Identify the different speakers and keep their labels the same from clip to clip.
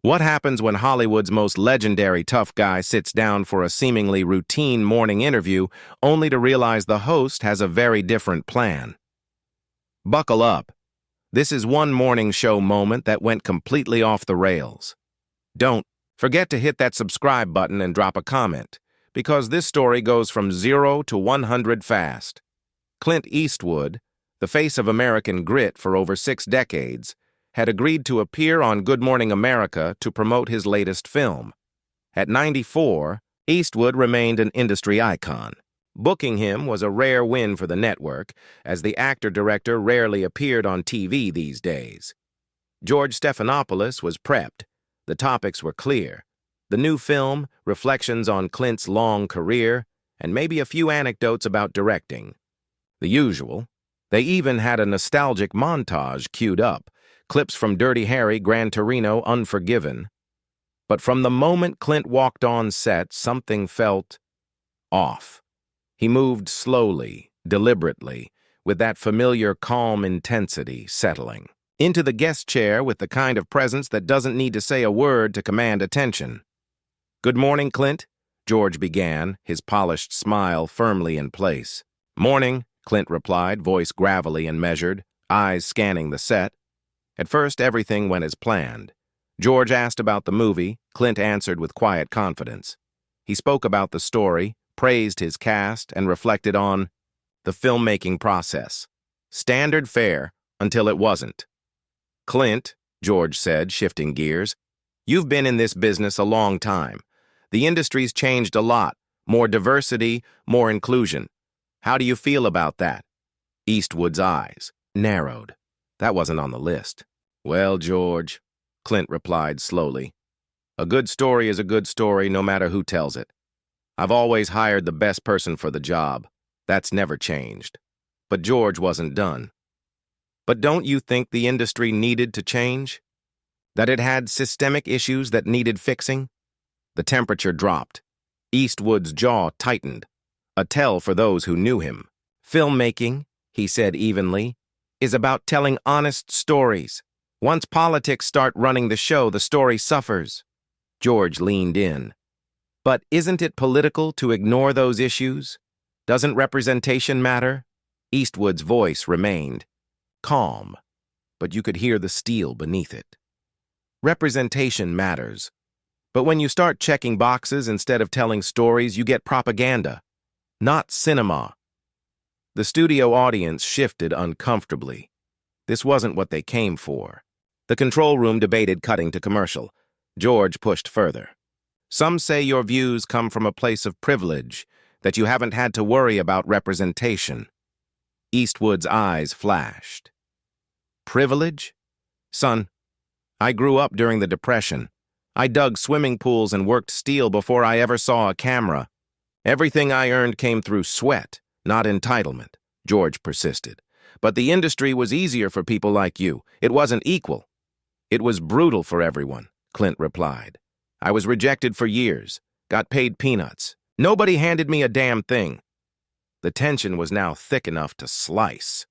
Speaker 1: What happens when Hollywood's most legendary tough guy sits down for a seemingly routine morning interview only to realize the host has a very different plan? Buckle up. This is one morning show moment that went completely off the rails. Don't forget to hit that subscribe button and drop a comment, because this story goes from 0 to 100 fast. Clint Eastwood, the face of American grit for over 6 decades, had agreed to appear on Good Morning America to promote his latest film. At 94, Eastwood remained an industry icon. Booking him was a rare win for the network, as the actor-director rarely appeared on TV these days. George Stephanopoulos was prepped. The topics were clear. The new film, reflections on Clint's long career, and maybe a few anecdotes about directing. The usual. They even had a nostalgic montage queued up, clips from Dirty Harry, Gran Torino, Unforgiven. But from the moment Clint walked on set, something felt off. He moved slowly, deliberately, with that familiar calm intensity settling into the guest chair with the kind of presence that doesn't need to say a word to command attention. "Good morning, Clint," George began, his polished smile firmly in place. "Morning," Clint replied, voice gravelly and measured, eyes scanning the set. At first, everything went as planned. George asked about the movie. Clint answered with quiet confidence. He spoke about the story, praised his cast, and reflected on the filmmaking process. Standard fare until it wasn't. "Clint," George said, shifting gears, "you've been in this business a long time. The industry's changed a lot. More diversity, more inclusion. How do you feel about that?" Eastwood's eyes narrowed. That wasn't on the list. "Well, George," Clint replied slowly, "a good story is a good story no matter who tells it. I've always hired the best person for the job. That's never changed." But George wasn't done. "But don't you think the industry needed to change? That it had systemic issues that needed fixing?" The temperature dropped. Eastwood's jaw tightened, a tell for those who knew him. "Filmmaking," he said evenly, "is about telling honest stories. Once politics start running the show, the story suffers." George leaned in. "But isn't it political to ignore those issues? Doesn't representation matter?" Eastwood's voice remained calm, but you could hear the steel beneath it. "Representation matters. But when you start checking boxes instead of telling stories, you get propaganda, not cinema." The studio audience shifted uncomfortably. This wasn't what they came for. The control room debated cutting to commercial. George pushed further. "Some say your views come from a place of privilege, that you haven't had to worry about representation." Eastwood's eyes flashed. "Privilege? Son, I grew up during the Depression. I dug swimming pools and worked steel before I ever saw a camera. Everything I earned came through sweat, not entitlement," George persisted. "But the industry was easier for people like you. It wasn't equal." "It was brutal for everyone," Clint replied. "I was rejected for years, got paid peanuts. Nobody handed me a damn thing." The tension was now thick enough to slice.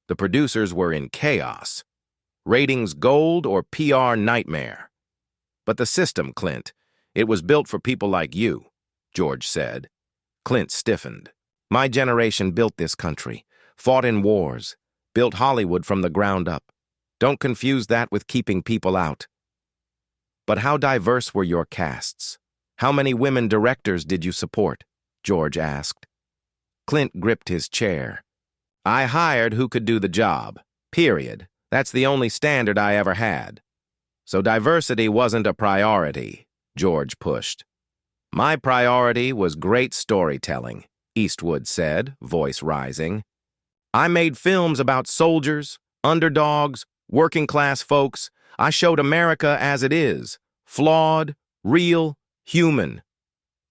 Speaker 1: The producers were in chaos. Ratings gold or PR nightmare. "But the system, Clint, it was built for people like you," George said. Clint stiffened. "My generation built this country, fought in wars, built Hollywood from the ground up. Don't confuse that with keeping people out." "But how diverse were your casts? How many women directors did you support?" George asked. Clint gripped his chair. "I hired who could do the job. Period. That's the only standard I ever had." "So diversity wasn't a priority," George pushed. "My priority was great storytelling," Eastwood said, voice rising. "I made films about soldiers, underdogs, working-class folks. I showed America as it is, flawed, real, human."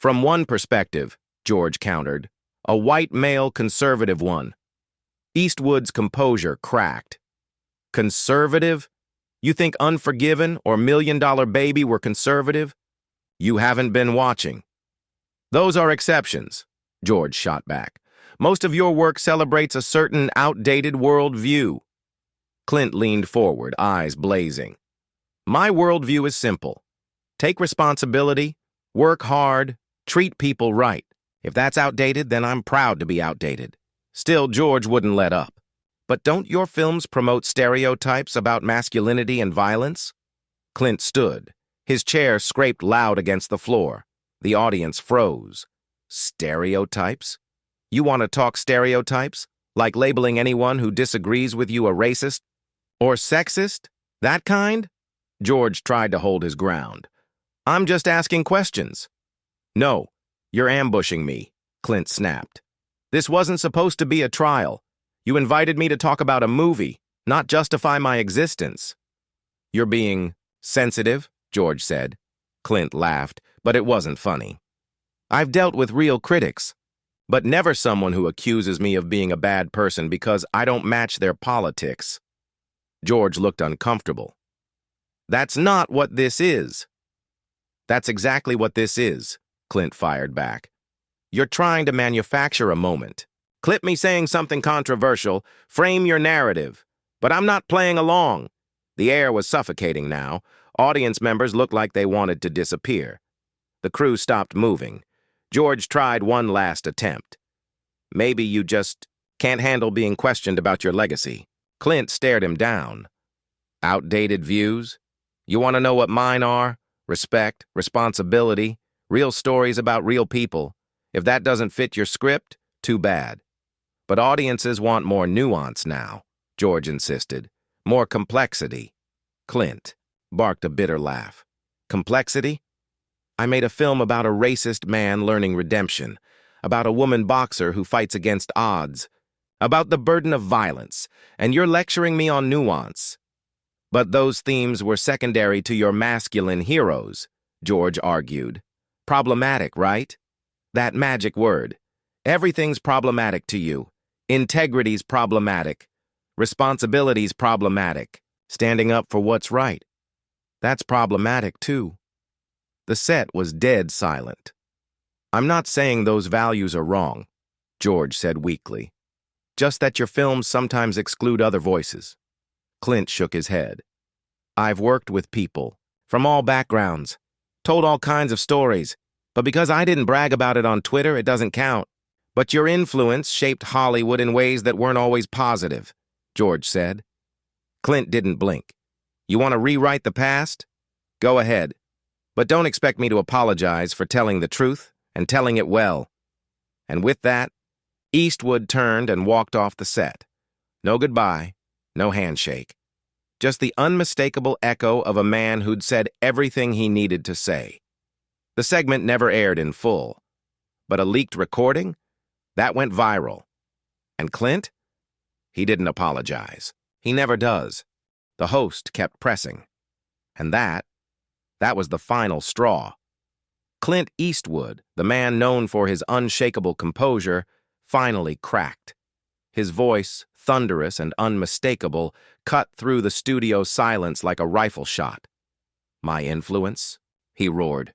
Speaker 1: "From one perspective," George countered, "a white male conservative one." Eastwood's composure cracked. "Conservative? You think Unforgiven or $1 Million Baby were conservative? You haven't been watching." "Those are exceptions," George shot back. "Most of your work celebrates a certain outdated worldview." Clint leaned forward, eyes blazing. My worldview is simple. Take responsibility, work hard, treat people right. If that's outdated, then I'm proud to be outdated. Still, George wouldn't let up. But don't your films promote stereotypes about masculinity and violence? Clint stood. His chair scraped loud against the floor. The audience froze. Stereotypes? You want to talk stereotypes? Like labeling anyone who disagrees with you a racist? Or sexist? That kind? George tried to hold his ground. I'm just asking questions. No, you're ambushing me, Clint snapped. This wasn't supposed to be a trial. You invited me to talk about a movie, not justify my existence. You're being sensitive, George said. Clint laughed, but it wasn't funny. I've dealt with real critics, but never someone who accuses me of being a bad person because I don't match their politics. George looked uncomfortable. That's not what this is. That's exactly what this is, Clint fired back. You're trying to manufacture a moment. Clip me saying something controversial, frame your narrative. But I'm not playing along. The air was suffocating now. Audience members looked like they wanted to disappear. The crew stopped moving. George tried one last attempt. Maybe you just can't handle being questioned about your legacy. Clint stared him down. Outdated views? You want to know what mine are? Respect, responsibility, real stories about real people. If that doesn't fit your script, too bad. But audiences want more nuance now, George insisted. More complexity. Clint barked a bitter laugh. Complexity? I made a film about a racist man learning redemption, about a woman boxer who fights against odds, about the burden of violence, and you're lecturing me on nuance. But those themes were secondary to your masculine heroes, George argued. Problematic, right? That magic word. Everything's problematic to you. Integrity's problematic. Responsibility's problematic. Standing up for what's right. That's problematic, too. The set was dead silent. I'm not saying those values are wrong, George said weakly. Just that your films sometimes exclude other voices. Clint shook his head. I've worked with people, from all backgrounds, told all kinds of stories, but because I didn't brag about it on Twitter, it doesn't count. But your influence shaped Hollywood in ways that weren't always positive, George said. Clint didn't blink. You want to rewrite the past? Go ahead. But don't expect me to apologize for telling the truth and telling it well. And with that, Eastwood turned and walked off the set. No goodbye, no handshake. Just the unmistakable echo of a man who'd said everything he needed to say. The segment never aired in full, but a leaked recording? That went viral. And Clint? He didn't apologize. He never does. The host kept pressing. And that was the final straw. Clint Eastwood, the man known for his unshakable composure, finally cracked. His voice, thunderous and unmistakable, cut through the studio silence like a rifle shot. My influence? He roared.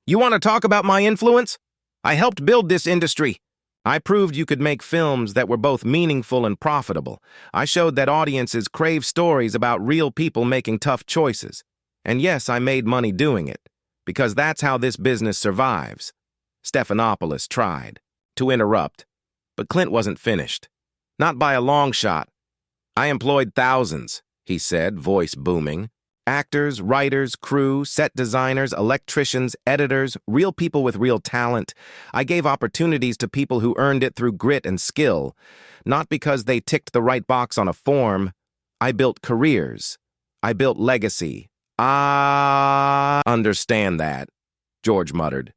Speaker 1: You want to talk about my influence? I helped build this industry. I proved you could make films that were both meaningful and profitable. I showed that audiences crave stories about real people making tough choices. And yes, I made money doing it, because that's how this business survives. Stephanopoulos tried to interrupt, but Clint wasn't finished. Not by a long shot. I employed thousands, he said, voice booming. Actors, writers, crew, set designers, electricians, editors, real people with real talent. I gave opportunities to people who earned it through grit and skill. Not because they ticked the right box on a form. I built careers. I built legacy. I understand that, George muttered.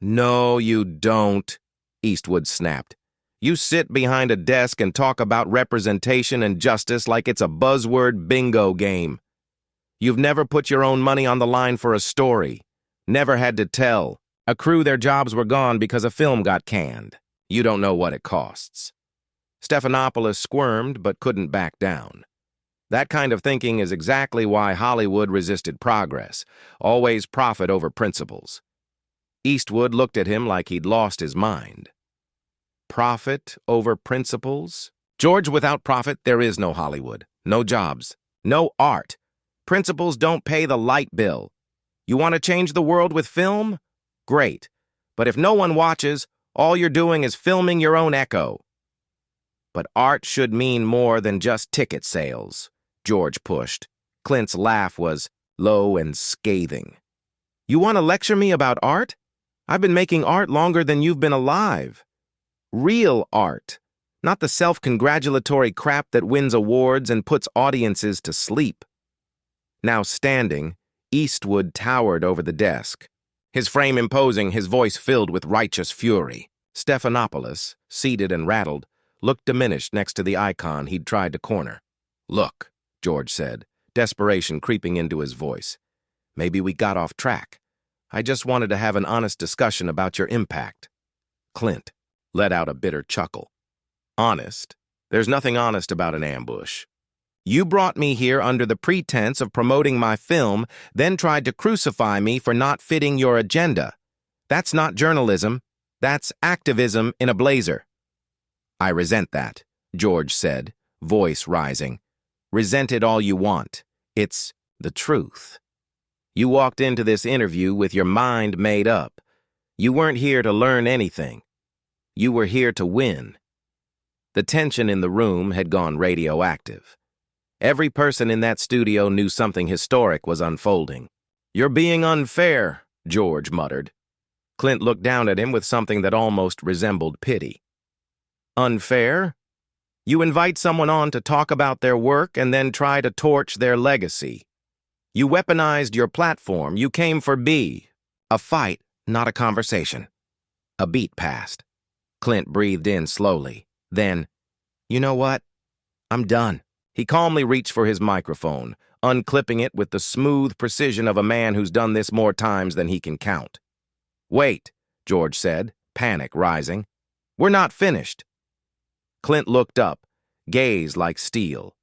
Speaker 1: No, you don't, Eastwood snapped. You sit behind a desk and talk about representation and justice like it's a buzzword bingo game. You've never put your own money on the line for a story. Never had to tell. A crew their jobs were gone because a film got canned. You don't know what it costs. Stephanopoulos squirmed but couldn't back down. That kind of thinking is exactly why Hollywood resisted progress. Always profit over principles. Eastwood looked at him like he'd lost his mind. Profit over principles? George, without profit, there is no Hollywood. No jobs. No art. Principles don't pay the light bill. You want to change the world with film? Great. But if no one watches, all you're doing is filming your own echo. But art should mean more than just ticket sales, George pushed. Clint's laugh was low and scathing. You want to lecture me about art? I've been making art longer than you've been alive. Real art, not the self-congratulatory crap that wins awards and puts audiences to sleep. Now standing, Eastwood towered over the desk, his frame imposing, his voice filled with righteous fury. Stephanopoulos, seated and rattled, looked diminished next to the icon he'd tried to corner. Look, George said, desperation creeping into his voice. Maybe we got off track. I just wanted to have an honest discussion about your impact. Clint let out a bitter chuckle. Honest? There's nothing honest about an ambush. You brought me here under the pretense of promoting my film, then tried to crucify me for not fitting your agenda. That's not journalism. That's activism in a blazer. I resent that, George said, voice rising. Resent it all you want. It's the truth. You walked into this interview with your mind made up. You weren't here to learn anything. You were here to win. The tension in the room had gone radioactive. Every person in that studio knew something historic was unfolding. You're being unfair, George muttered. Clint looked down at him with something that almost resembled pity. Unfair? You invite someone on to talk about their work and then try to torch their legacy. You weaponized your platform. You came for a fight, not a conversation. A beat passed. Clint breathed in slowly. Then, you know what? I'm done. He calmly reached for his microphone, unclipping it with the smooth precision of a man who's done this more times than he can count. Wait, George said, panic rising. We're not finished. Clint looked up, gaze like steel.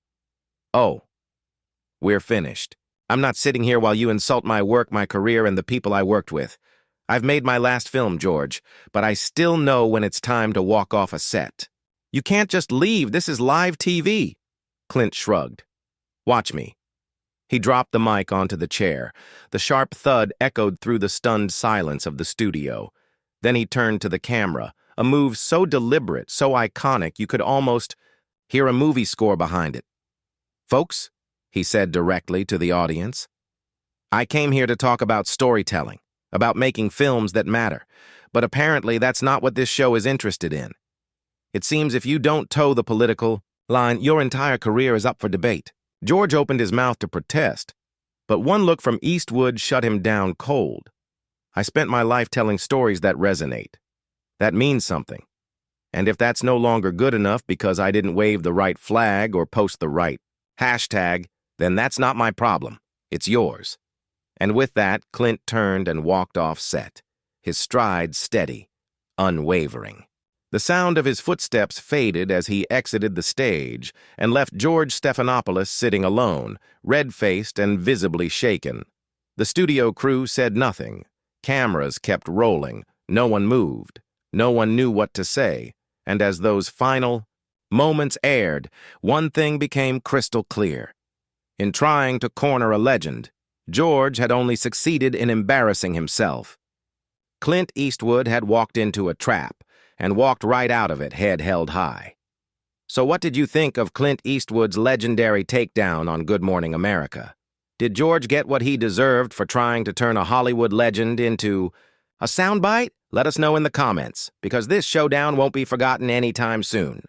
Speaker 1: Oh, we're finished. I'm not sitting here while you insult my work, my career, and the people I worked with. I've made my last film, George, but I still know when it's time to walk off a set. You can't just leave. This is live TV. Clint shrugged. Watch me. He dropped the mic onto the chair. The sharp thud echoed through the stunned silence of the studio. Then he turned to the camera, a move so deliberate, so iconic, you could almost hear a movie score behind it. Folks, he said directly to the audience, I came here to talk about storytelling, about making films that matter, but apparently that's not what this show is interested in. It seems if you don't toe the political line, your entire career is up for debate. George opened his mouth to protest, but one look from Eastwood shut him down cold. I spent my life telling stories that resonate. That means something. And if that's no longer good enough because I didn't wave the right flag or post the right hashtag, then that's not my problem. It's yours. And with that, Clint turned and walked off set, his stride steady, unwavering. The sound of his footsteps faded as he exited the stage and left George Stephanopoulos sitting alone, red-faced and visibly shaken. The studio crew said nothing. Cameras kept rolling. No one moved. No one knew what to say. And as those final moments aired, one thing became crystal clear. In trying to corner a legend, George had only succeeded in embarrassing himself. Clint Eastwood had walked into a trap, and walked right out of it, head held high. So what did you think of Clint Eastwood's legendary takedown on Good Morning America? Did George get what he deserved for trying to turn a Hollywood legend into a soundbite? Let us know in the comments, because this showdown won't be forgotten anytime soon.